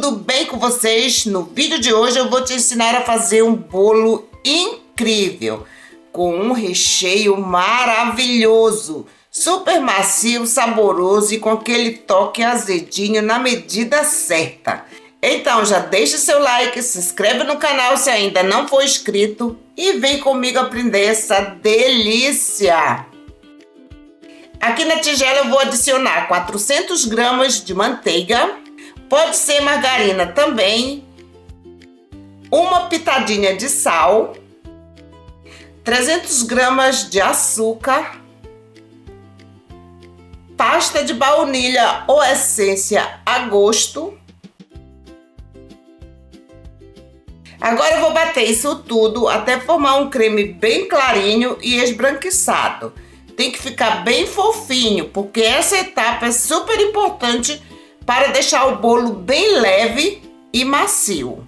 tudo bem com vocês? No vídeo de hoje eu vou te ensinar a fazer um bolo incrível, com um recheio maravilhoso, super macio, saboroso e com aquele toque azedinho na medida certa. Então já deixa seu like, se inscreve no canal se ainda não for inscrito e vem comigo aprender essa delícia! Aqui na tigela eu vou adicionar 400 gramas de manteiga, pode ser margarina também, uma pitadinha de sal, 300 gramas de açúcar, pasta de baunilha ou essência a gosto. Agora eu vou bater isso tudo até formar um creme bem clarinho e esbranquiçado. Tem que ficar bem fofinho, porque essa etapa é super importante para deixar o bolo bem leve e macio.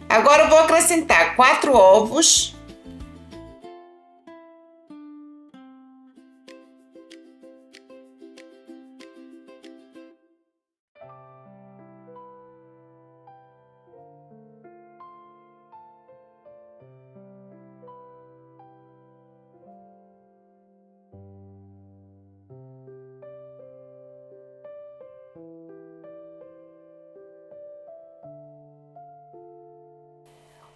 Agora eu vou acrescentar 4 ovos.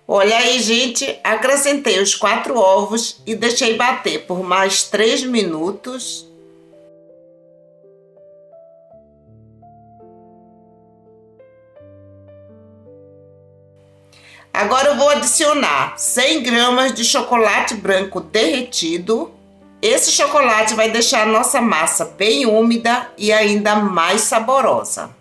Olha aí, gente, acrescentei os 4 ovos e deixei bater por mais 3 minutos. Agora eu vou adicionar 100 gramas de chocolate branco derretido. Esse chocolate vai deixar a nossa massa bem úmida e ainda mais saborosa.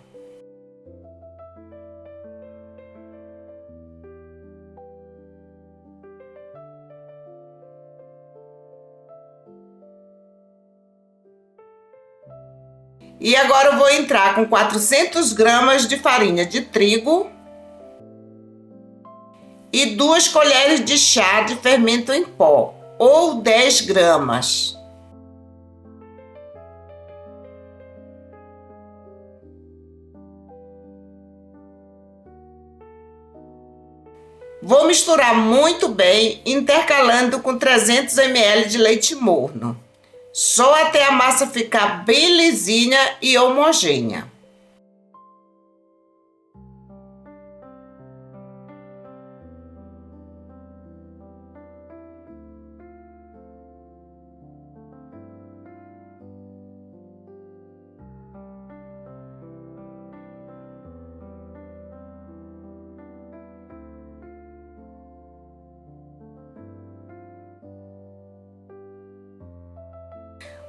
E agora eu vou entrar com 400 gramas de farinha de trigo e 2 colheres de chá de fermento em pó, ou 10 gramas. Vou misturar muito bem, intercalando com 300 ml de leite morno. Só até a massa ficar bem lisinha e homogênea.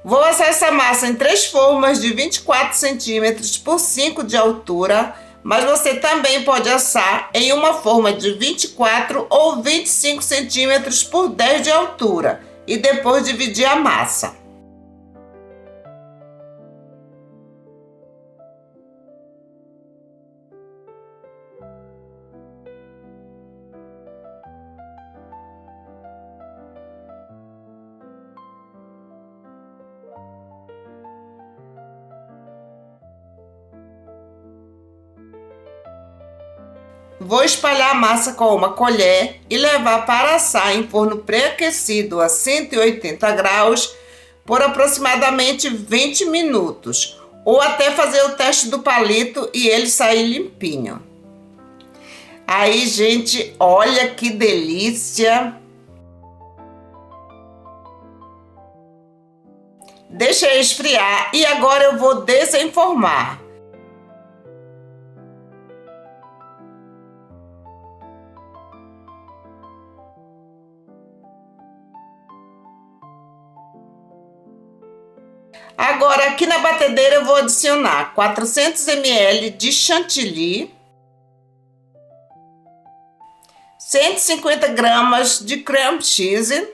Vou assar essa massa em 3 formas de 24 centímetros por 5 de altura, mas você também pode assar em uma forma de 24 ou 25 centímetros por 10 de altura e depois dividir a massa. Vou espalhar a massa com uma colher e levar para assar em forno pré-aquecido a 180 graus por aproximadamente 20 minutos, ou até fazer o teste do palito e ele sair limpinho. Aí, gente, olha que delícia! Deixa esfriar e agora eu vou desenformar. Agora, aqui na batedeira eu vou adicionar 400 ml de chantilly, 150 gramas de cream cheese.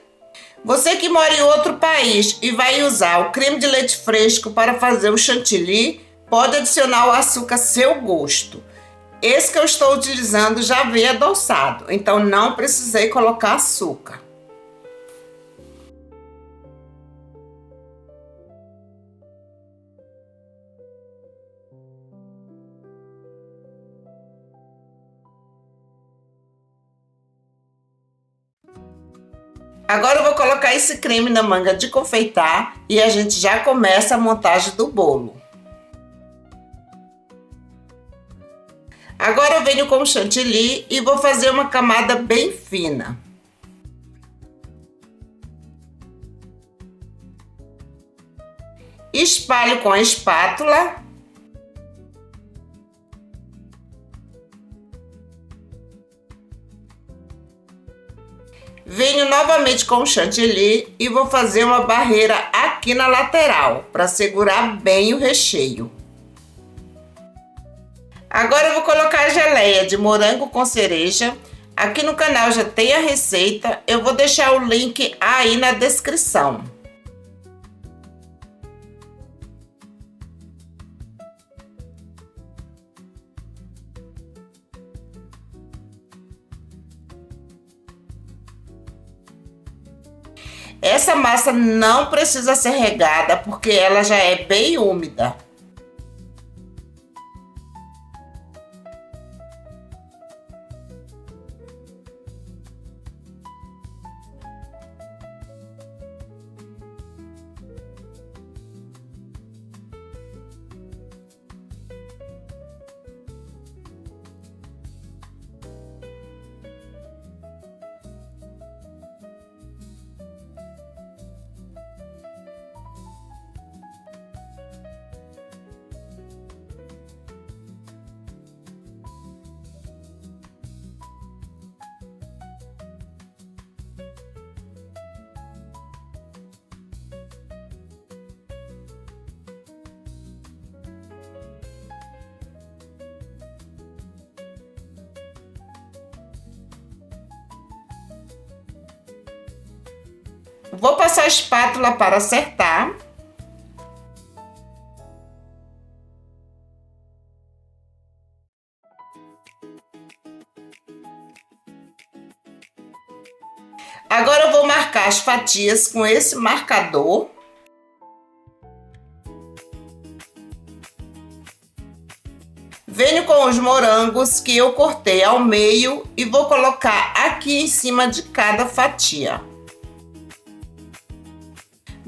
Você que mora em outro país e vai usar o creme de leite fresco para fazer o chantilly, pode adicionar o açúcar a seu gosto. Esse que eu estou utilizando já veio adoçado, então não precisei colocar açúcar. Agora eu vou colocar esse creme na manga de confeitar e a gente já começa a montagem do bolo. Agora eu venho com o chantilly e vou fazer uma camada bem fina. Espalho com a espátula. Venho novamente com o chantilly e vou fazer uma barreira aqui na lateral para segurar bem o recheio. Agora eu vou colocar a geleia de morango com cereja. Aqui no canal já tem a receita, eu vou deixar o link aí na descrição. Essa massa não precisa ser regada porque ela já é bem úmida. Vou passar a espátula para acertar. Agora eu vou marcar as fatias com esse marcador. Venho com os morangos que eu cortei ao meio e vou colocar aqui em cima de cada fatia.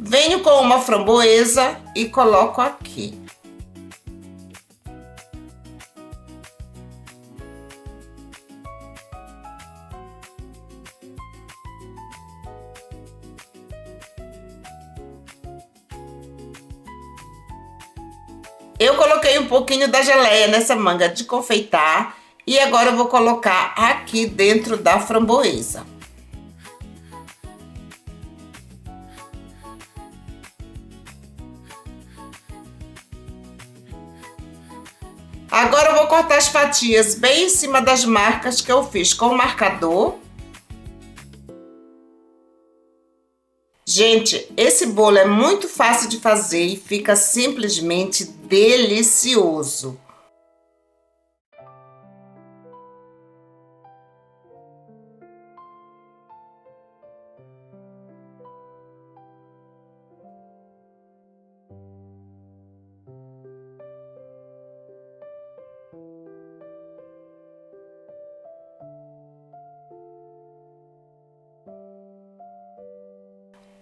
Venho com uma framboesa e coloco aqui. Eu coloquei um pouquinho da geleia nessa manga de confeitar e agora eu vou colocar aqui dentro da framboesa. Agora eu vou cortar as fatias bem em cima das marcas que eu fiz com o marcador. Gente, esse bolo é muito fácil de fazer e fica simplesmente delicioso.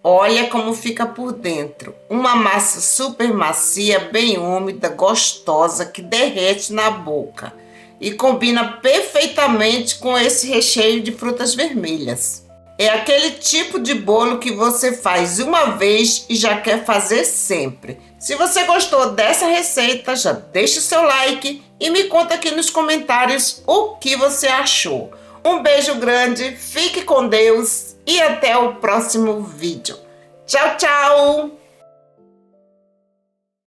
Olha como fica por dentro. Uma massa super macia, bem úmida, gostosa, que derrete na boca. E combina perfeitamente com esse recheio de frutas vermelhas. É aquele tipo de bolo que você faz uma vez e já quer fazer sempre. Se você gostou dessa receita, já deixa o seu like e me conta aqui nos comentários o que você achou. Um beijo grande, fique com Deus e até o próximo vídeo. Tchau, tchau!